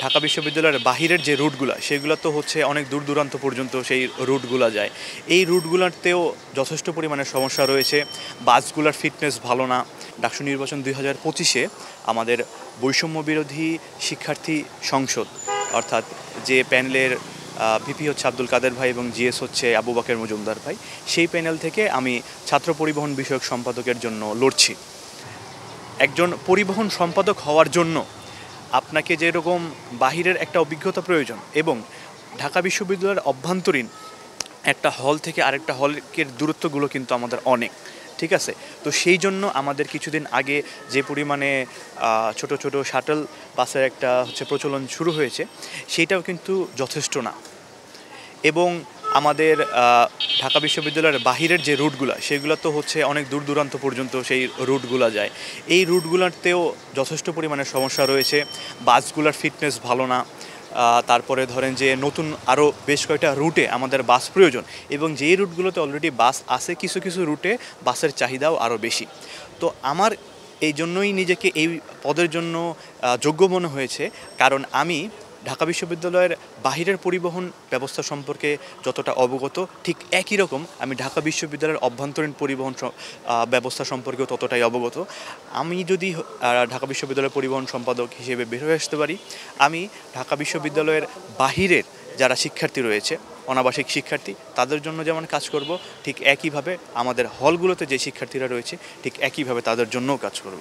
ঢাকা বিশ্ববিদ্যালয়ের বাহিরের যে রুটগুলো সেগুলো তো হচ্ছে অনেক দূর দূরান্ত পর্যন্ত সেই রুটগুলো যায়। এই রুটগুলোতেও যথেষ্ট পরিমাণে সমস্যা রয়েছে। বাসগুলোর ফিটনেস ভালো না। ডাকসু নির্বাচন 2025-এ আমাদের বৈষম্য বিরোধী শিক্ষার্থী সংসদ, অর্থাৎ যে প্যানেলের ভিপি হচ্ছে আব্দুল কাদের ভাই এবং জিএস হচ্ছে আবু বকর মজুমদার ভাই, সেই প্যানেল থেকে আমি ছাত্র পরিবহন বিষয়ক সম্পাদকের জন্য লড়ছি। একজন পরিবহন সম্পাদক হওয়ার জন্য আপনাকে যেরকম বাহিরের একটা অভিজ্ঞতা প্রয়োজন এবং ঢাকা বিশ্ববিদ্যালয়ের অভ্যন্তরীণ একটা হল থেকে আরেকটা হলের দূরত্বগুলো কিন্তু আমাদের অনেক, ঠিক আছে। তো সেই জন্য আমাদের কিছুদিন আগে যে পরিমাণে ছোট ছোট শাটল বাসের একটা প্রচলন শুরু হয়েছে, সেইটাও কিন্তু যথেষ্ট না। এবং আমাদের ঢাকা বিশ্ববিদ্যালয়ের বাহিরের যে রুটগুলো সেগুলো তো হচ্ছে অনেক দূর দূরান্ত পর্যন্ত সেই রুটগুলো যায়। এই রুটগুলোতেও যথেষ্ট পরিমাণে সমস্যা রয়েছে। বাসগুলোর ফিটনেস ভালো না। তারপরে ধরেন যে নতুন আরও বেশ কয়েকটা রুটে আমাদের বাস প্রয়োজন, এবং যেই রুটগুলোতে অলরেডি বাস আছে কিছু কিছু রুটে বাসের চাহিদাও আরও বেশি। তো আমার এই জন্যই নিজেকে এই পদের জন্য যোগ্য মনে হয়েছে, কারণ আমি ঢাকা বিশ্ববিদ্যালয়ের বাহিরের পরিবহন ব্যবস্থা সম্পর্কে যতটা অবগত, ঠিক একই রকম আমি ঢাকা বিশ্ববিদ্যালয়ের অভ্যন্তরীণ পরিবহন ব্যবস্থা সম্পর্কেও ততটাই অবগত। আমি যদি ঢাকা বিশ্ববিদ্যালয়ের পরিবহন সম্পাদক হিসেবে বের হয়ে আসতে পারি, আমি ঢাকা বিশ্ববিদ্যালয়ের বাহিরের যারা শিক্ষার্থী রয়েছে, অনাবাসিক শিক্ষার্থী, তাদের জন্য যেমন কাজ করব, ঠিক একইভাবে আমাদের হলগুলোতে যে শিক্ষার্থীরা রয়েছে ঠিক একইভাবে তাদের জন্যও কাজ করব।